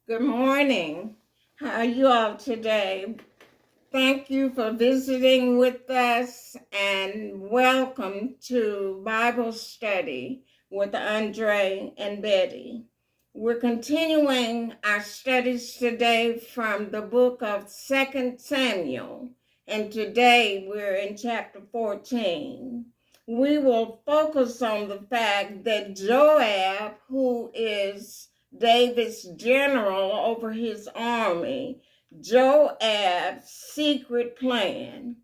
Good morning. How are you all today? Thank you for visiting with us and welcome to Bible study with Andre and Betty. We're continuing our studies today from the book of 2 Samuel, and today we're in chapter 14. We will focus on the fact that Joab, who is David's general over his army, Joab's secret plan.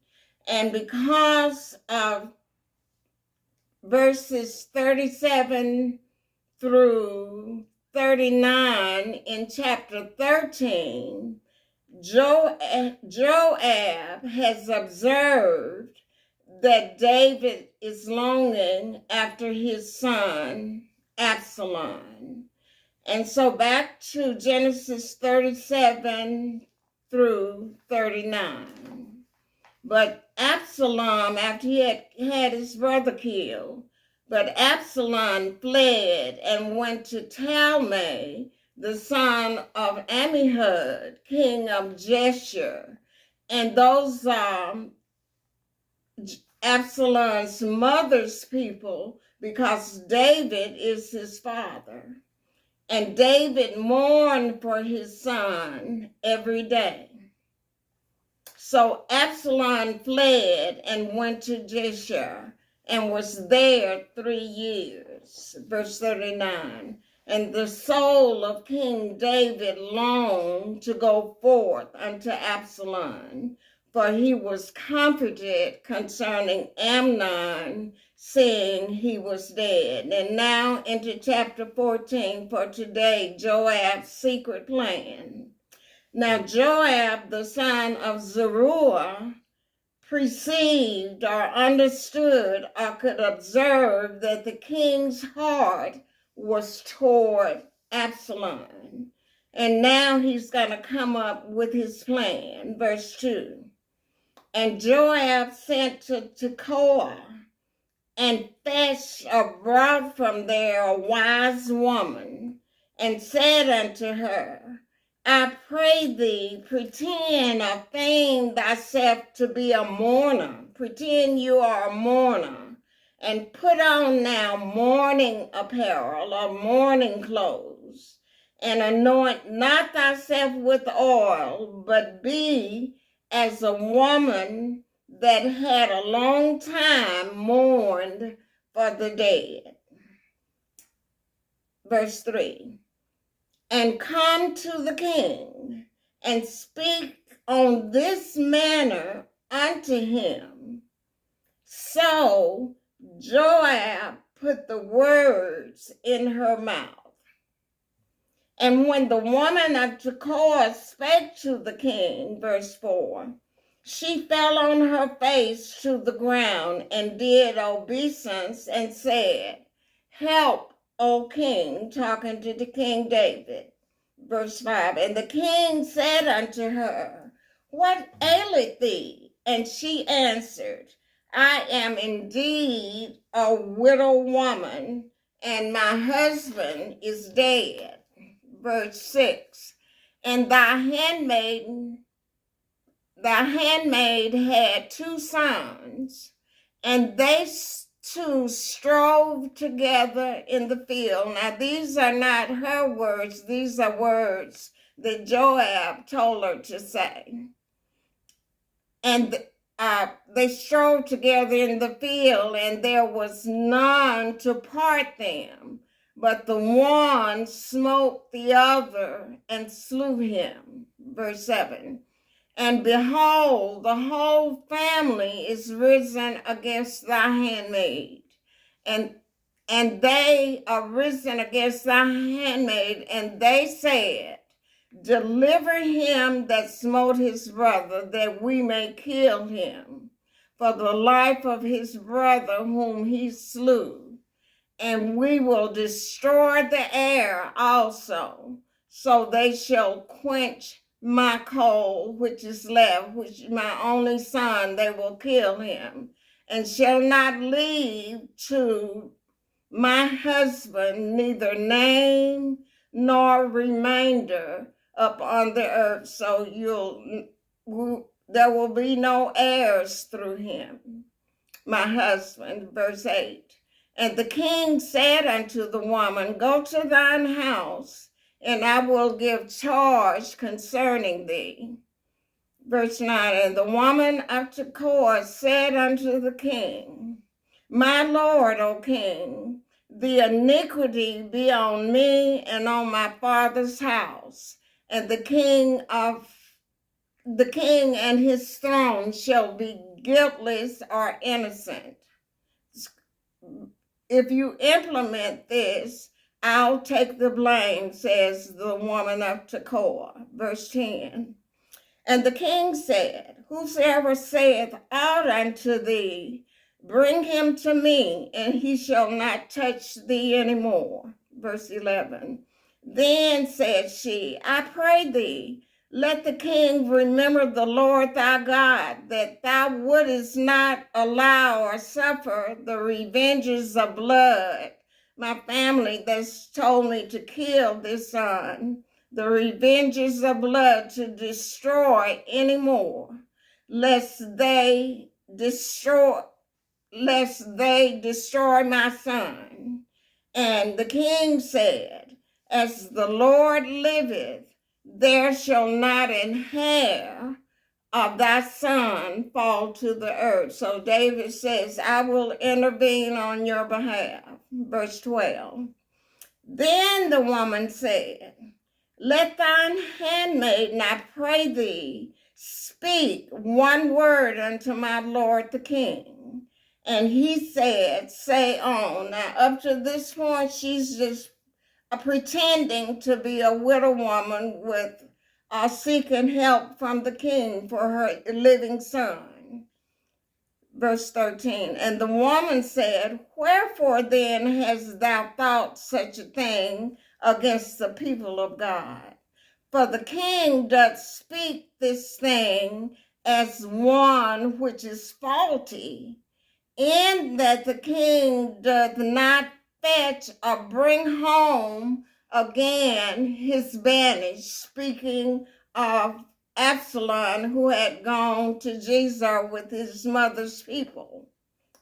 And because of verses 37 through 39 in chapter 13, Joab has observed that David is longing after his son Absalom. And so back to Genesis 37 through 39. But Absalom, after he had his brother killed, but Absalom fled and went to Talmai, the son of Ammihud, king of Jeshur. And those Absalom's mother's people, because David is his father. And David mourned for his son every day. So Absalom fled and went to Jeshur and was there 3 years. Verse 39. And the soul of King David longed to go forth unto Absalom, for he was comforted concerning Amnon, seeing he was dead. And now into chapter 14 for today, Joab's secret plan. Now Joab, the son of Zeruiah, perceived or understood or could observe that the king's heart was toward Absalom. And now he's going to come up with his plan. Verse 2. And Joab sent to Tekoa and fetched or brought from there a wise woman and said unto her, I pray thee, pretend or feign thyself to be a mourner. Pretend you are a mourner, and put on now mourning apparel or mourning clothes, and anoint not thyself with oil, but be as a woman that had a long time mourned for the dead. Verse 3. And come to the king, and speak on this manner unto him. So Joab put the words in her mouth. And when the woman of Tekoa spake to the king, verse 4, she fell on her face to the ground and did obeisance and said, Help, O king, talking to the King David. Verse 5, and the king said unto her, What aileth thee? And she answered, I am indeed a widow woman, and my husband is dead. Verse 6, and thy handmaid had 2 sons, and they two strove together in the field. Now, these are not her words. These are words that Joab told her to say. And they strove together in the field, and there was none to part them. But the one smote the other and slew him. Verse 7. And behold, the whole family is risen against thy handmaid. And they are risen against thy handmaid, and they said, Deliver him that smote his brother, that we may kill him, for the life of his brother whom he slew. And we will destroy the heir also, so they shall quench my coal which is left, which my only son, they will kill him, and shall not leave to my husband neither name nor remainder, up on the earth, so there will be no heirs through him, my husband. Verse 8. And the king said unto the woman, Go to thine house, and I will give charge concerning thee. Verse 9. And the woman of Tekoa said unto the king, My lord, O king, the iniquity be on me and on my father's house, and the king and his throne shall be guiltless or innocent. If you implement this, I'll take the blame, says the woman of Tekoa. Verse 10. And the king said, Whosoever saith aught unto thee, bring him to me, and he shall not touch thee any more. Verse 11. Then said she, I pray thee, let the king remember the Lord thy God, that thou wouldest not allow or suffer the revenges of blood. My family that's told me to kill this son, the revenges of blood to destroy any more, lest they destroy my son. And the king said, As the Lord liveth, there shall not an hair of thy son fall to the earth. So David says, I will intervene on your behalf. Verse 12. Then the woman said, Let thine handmaiden, I pray thee, speak one word unto my lord the king. And he said, Say on. Now, up to this point, she's just pretending to be a widow woman with seeking help from the king for her living son. Verse 13. And the woman said, Wherefore then hast thou thought such a thing against the people of God? For the king doth speak this thing as one which is faulty, in that the king doth not fetch or bring home again his banished, speaking of Absalom, who had gone to Jezreel with his mother's people.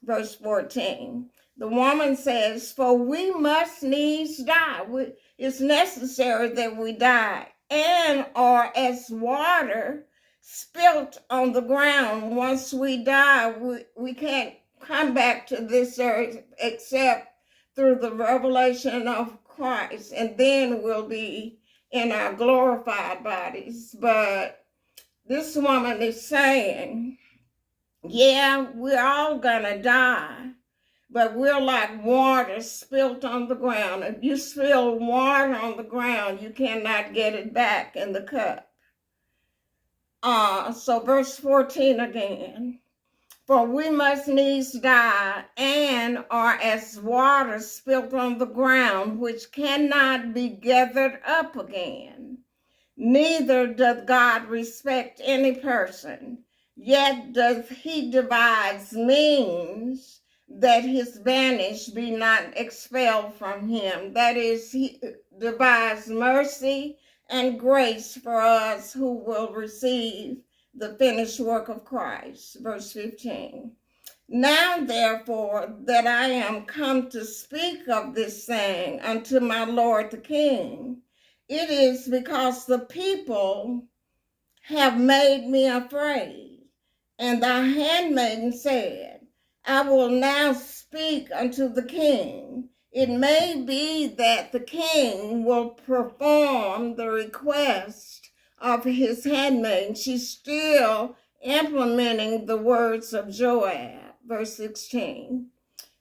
Verse 14. The woman says, For we must needs die. It's necessary that we die, and are as water spilt on the ground. Once we die, we can't come back to this earth except through the revelation of Christ, and then we'll be in our glorified bodies. But this woman is saying, yeah, we're all gonna die, but we're like water spilt on the ground. If you spill water on the ground, you cannot get it back in the cup. So verse 14 again. For we must needs die, and are as water spilt on the ground, which cannot be gathered up again. Neither doth God respect any person, yet doth he devise means that his banished be not expelled from him. That is, he devise mercy and grace for us who will receive the finished work of Christ. Verse 15. Now, therefore, that I am come to speak of this thing unto my lord the king, it is because the people have made me afraid. And thy handmaiden said, I will now speak unto the king. It may be that the king will perform the request of his handmaiden. She's still implementing the words of Joab. Verse 16.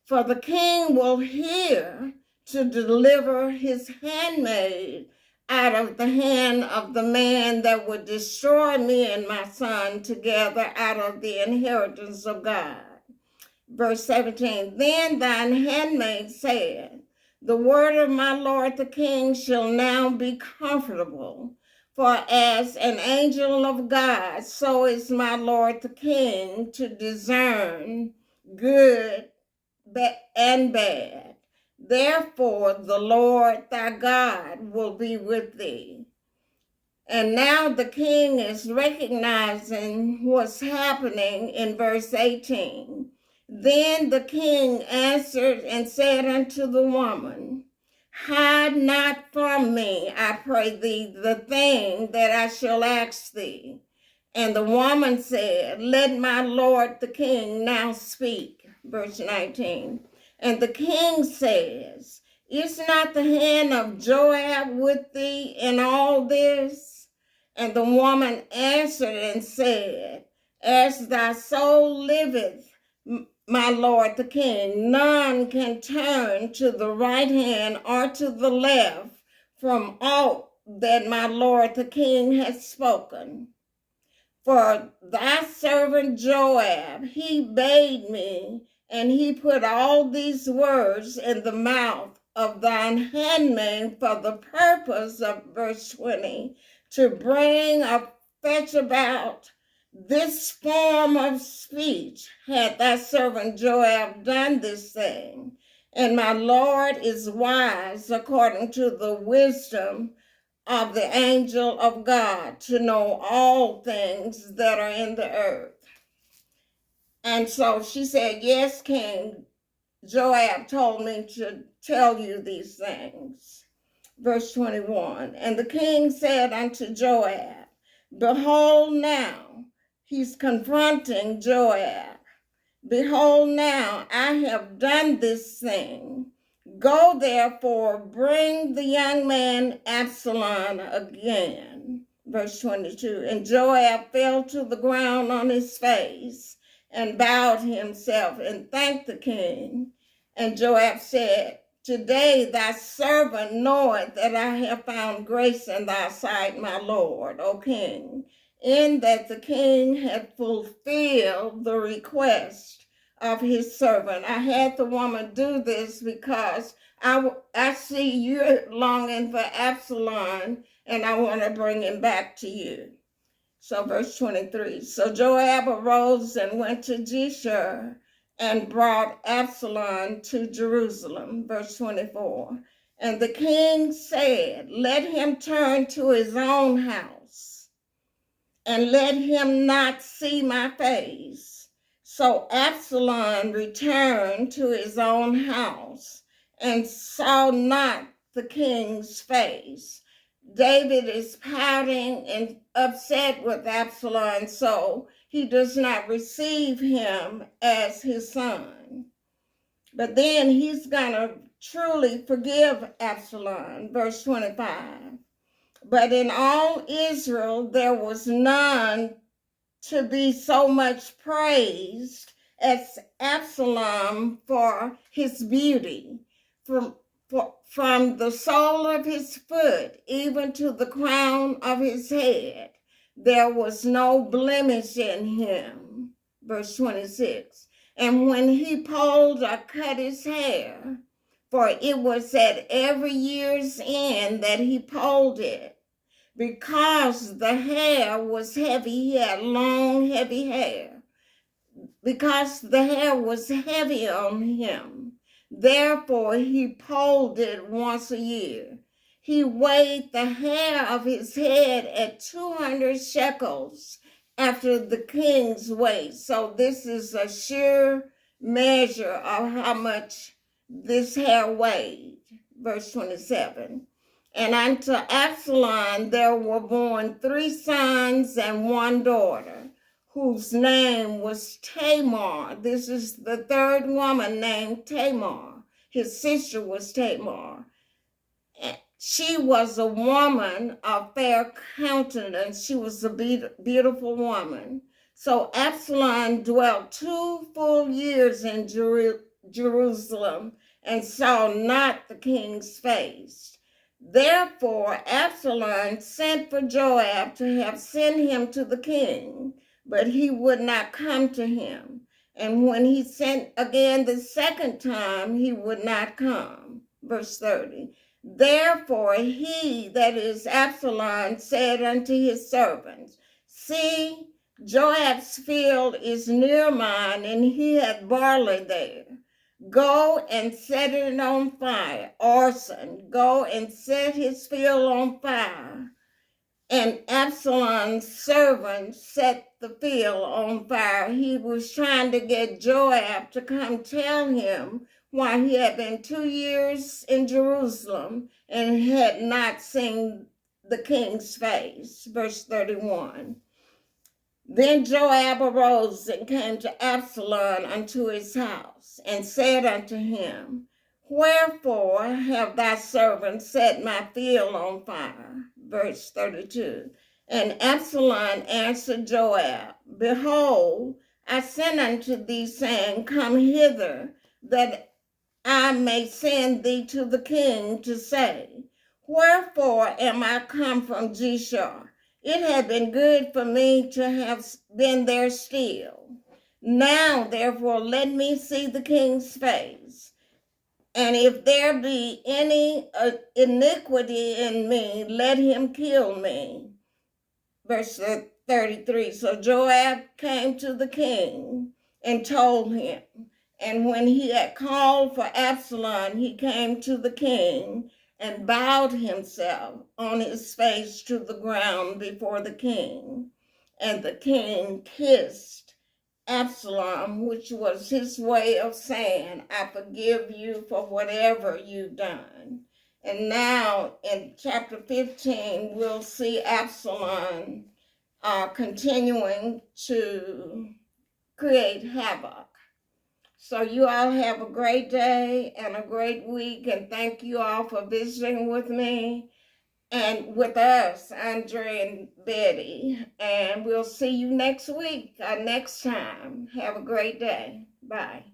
For the king will hear to deliver his handmaid out of the hand of the man that would destroy me and my son together out of the inheritance of God. Verse 17, then thine handmaid said, the word of my lord the king shall now be comfortable. For as an angel of God, so is my lord the king to discern good and bad. Therefore, the Lord thy God will be with thee. And now the king is recognizing what's happening in verse 18. Then the king answered and said unto the woman, hide not from me, I pray thee, the thing that I shall ask thee. And the woman said, let my lord the king now speak. Verse 19. And the king says, is not the hand of Joab with thee in all this? And the woman answered and said, as thy soul liveth, my lord the king, none can turn to the right hand or to the left from aught that my lord the king hath spoken. For thy servant Joab, he bade me, and he put all these words in the mouth of thine handmaid for the purpose of, verse 20, to bring a fetch about this form of speech, had thy servant Joab done this thing. And my Lord is wise according to the wisdom of the angel of God to know all things that are in the earth. And so she said, yes, King, Joab told me to tell you these things. Verse 21, and the king said unto Joab, behold now, he's confronting Joab. Behold now, I have done this thing. Go therefore, bring the young man Absalom again. Verse 22, and Joab fell to the ground on his face and bowed himself and thanked the king. And Joab said, today thy servant knoweth that I have found grace in thy sight, my lord, O king, in that the king had fulfilled the request of his servant. I had the woman do this because I see you longing for Absalom, and I want to bring him back to you. So verse 23, so Joab arose and went to Geshur and brought Absalom to Jerusalem. Verse 24, and the king said, let him turn to his own house and let him not see my face. So Absalom returned to his own house and saw not the king's face. David is pouting and upset with Absalom, so he does not receive him as his son. But then he's going to truly forgive Absalom. Verse 25. But in all Israel there was none to be so much praised as Absalom for his beauty. From the sole of his foot even to the crown of his head, there was no blemish in him. Verse 26. And when he polled or cut his hair, for it was at every year's end that he polled it, because the hair was heavy, he had long, heavy hair. Because the hair was heavy on him, therefore he polled it once a year. He weighed the hair of his head at 200 shekels after the king's weight. So this is a sure measure of how much this hair weighed. Verse 27. And unto Absalom there were born 3 sons and 1 daughter, whose name was Tamar. This is the third woman named Tamar. His sister was Tamar. She was a woman of fair countenance. She was a beautiful woman. So Absalom dwelt 2 full years in Jerusalem and saw not the king's face. Therefore Absalom sent for Joab to have sent him to the king, but he would not come to him. And when he sent again the second time, he would not come. Verse 30. Therefore he, that is Absalom, said unto his servants, see, Joab's field is near mine, and he hath barley there. Go and set it on fire. Orson, go and set his field on fire, And Absalom's servant set the field on fire. He was trying to get Joab to come tell him why he had been 2 years in Jerusalem and had not seen the king's face. Verse 31. Then Joab arose and came to Absalom unto his house, and said unto him, Wherefore have thy servant set my field on fire? Verse 32. And Absalom answered Joab, Behold, I sent unto thee, saying, Come hither, that I may send thee to the king to say, Wherefore am I come from Geshur? It had been good for me to have been there still. Now, therefore, let me see the king's face. And if there be any iniquity in me, let him kill me. Verse 33. So Joab came to the king and told him. And when he had called for Absalom, he came to the king and bowed himself on his face to the ground before the king. And the king kissed Absalom, which was his way of saying, I forgive you for whatever you've done. And now in chapter 15, we'll see Absalom continuing to create havoc. So you all have a great day and a great week, and thank you all for visiting with me and with us, Andre and Betty. And we'll see you next week or next time. Have a great day. Bye.